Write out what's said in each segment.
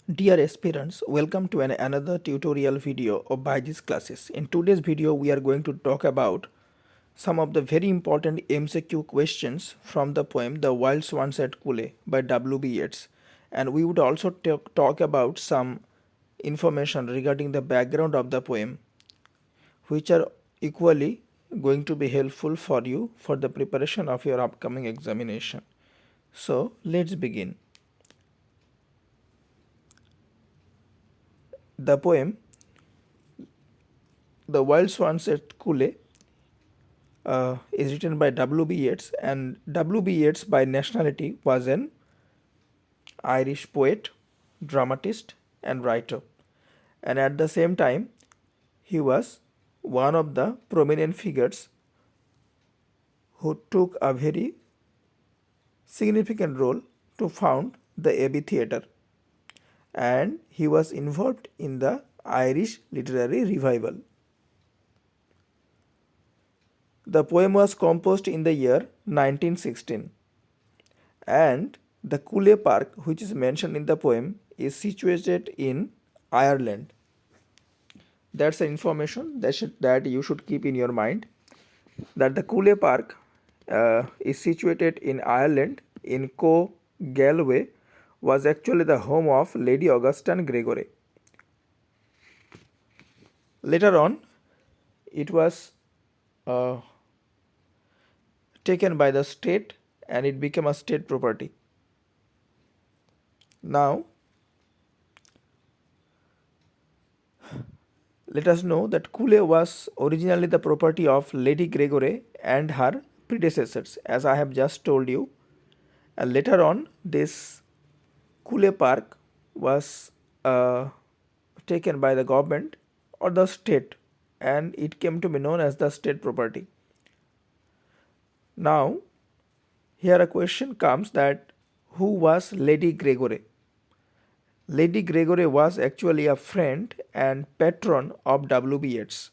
Dear aspirants, welcome to another tutorial video of Baijit's classes. In today's video, we are going to talk about some of the very important MCQ questions from the poem The Wild Swans at COOLE by W.B. Yeats. And we would also talk about some information regarding the background of the poem, which are equally going to be helpful for you for the preparation of your upcoming examination. So, let's begin. The poem The Wild Swans at COOLE is written by W.B. Yeats, and W.B. Yeats by nationality was an Irish poet, dramatist and writer, and at the same time he was one of the prominent figures who took a very significant role to found the Abbey Theatre, and he was involved in the Irish literary revival. The poem was composed in the year 1916, and the COOLE Park, which is mentioned in the poem, is situated in Ireland. That's the information that you should keep in your mind, that the COOLE Park is situated in Ireland in Galway, was actually the home of Lady Augustine Gregory. Later on, it was taken by the state and it became a state property. Now, let us know that COOLE was originally the property of Lady Gregory and her predecessors, as I have just told you. And later on, this COOLE Park was taken by the government or the state, and it came to be known as the state property. Now, here a question comes that who was Lady Gregory? Lady Gregory was actually a friend and patron of W.B. Yeats.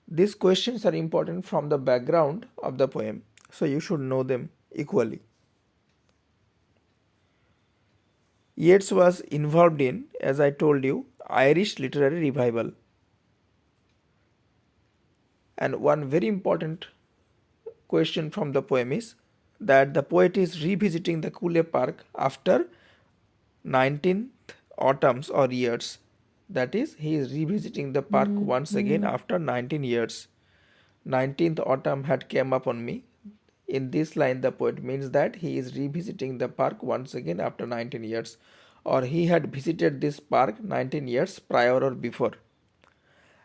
These questions are important from the background of the poem, so you should know them equally. Yeats was involved in, as I told you, Irish literary revival. And one very important question from the poem is that the poet is revisiting the COOLE Park after 19th autumns or years. That is, he is revisiting the park once again after 19 years. 19th autumn had come upon me. In this line, the poet means that he is revisiting the park once again after 19 years, or he had visited this park 19 years prior or before.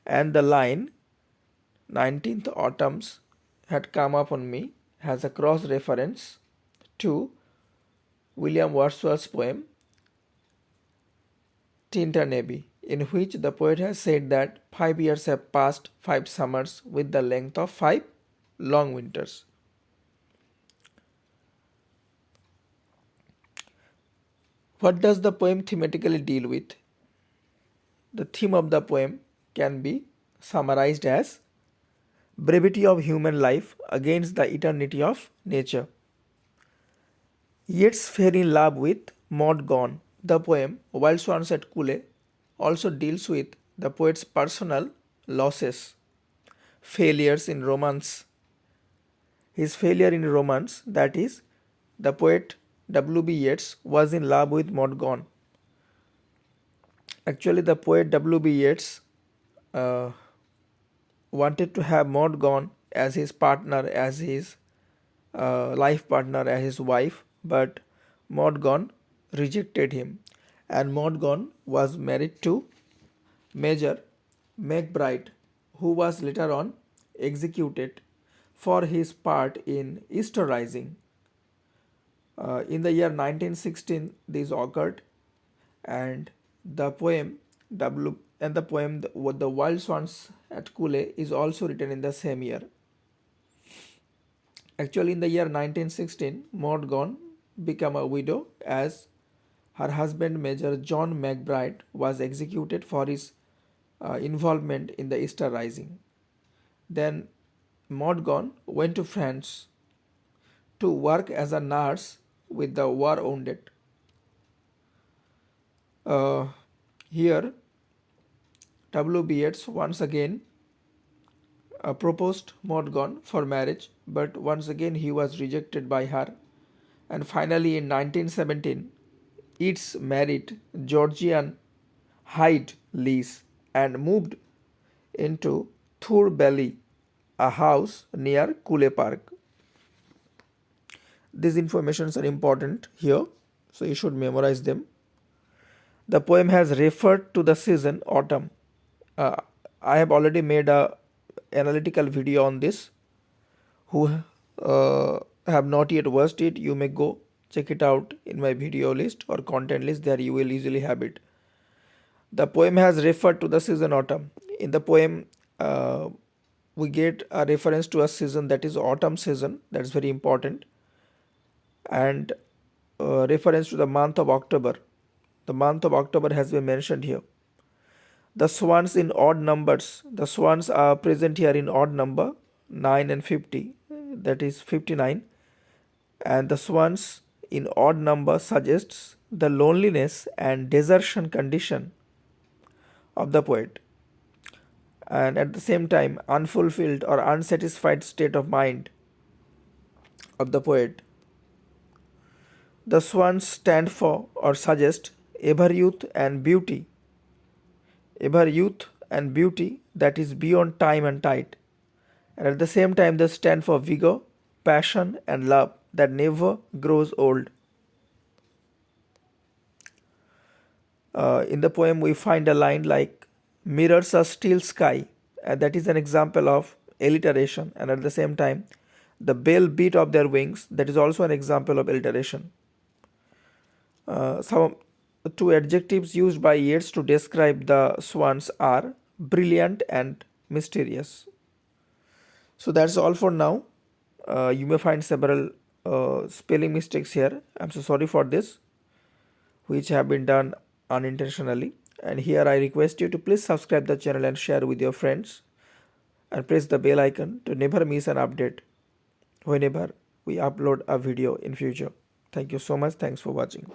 And the line 19th autumns had come upon me has a cross reference to William Wordsworth's poem Tintern Abbey, in which the poet has said that 5 years have passed, 5 summers with the length of 5 long winters. What does the poem thematically deal with? The theme of the poem can be summarized as brevity of human life against the eternity of nature. Yeats fell in love with Maud Gonne. The poem Wild Swans at COOLE also deals with the poet's personal losses, failures in romance. His failure in romance, that is, the poet W.B. Yeats was in love with Maud Gonne. Actually, the poet W.B. Yeats wanted to have Maud Gonne as his partner, as his life partner, as his wife, but Maud Gonne rejected him, and Maud Gonne was married to Major McBride, who was later on executed for his part in Easter Rising. In the year 1916, this occurred, and the poem The Wild Swans at COOLE is also written in the same year. Actually, in the year 1916, Maud Gonne became a widow as her husband Major John McBride was executed for his involvement in the Easter Rising. Then Maud Gonne went to France to work as a nurse with the war wounded. Here W.B. Yeats once again proposed Morgan for marriage, but once again he was rejected by her. And finally, in 1917, Yeats married Georgian Hyde Lees and moved into Thur Valley, a house near COOLE Park. These informations are important here, so you should memorize them. The poem has referred to the season autumn. I have already made a analytical video on this. Who have not yet watched it, you may go check it out in my video list or content list. There you will easily have it. The poem has referred to the season autumn. In the poem, we get a reference to a season, that is autumn season. That's very important. And reference to the month of October. The month of October has been mentioned here. The swans in odd numbers. The swans are present here in odd number 9 and 50. That is 59. And the swans in odd number suggests the loneliness and desertion condition of the poet, and at the same time unfulfilled or unsatisfied state of mind of the poet. The swans stand for or suggest ever youth and beauty, that is beyond time and tide, and at the same time they stand for vigor, passion and love that never grows old. In the poem we find a line like mirrors a still sky, and that is an example of alliteration, and at the same time the bell beat of their wings, that is also an example of alliteration. Some two adjectives used by Yeats to describe the swans are brilliant and mysterious. So that's all for now. You may find several spelling mistakes here. I'm so sorry for this, which have been done unintentionally. And here I request you to please subscribe the channel and share with your friends, and press the bell icon to never miss an update whenever we upload a video in future. Thank you so much. Thanks for watching.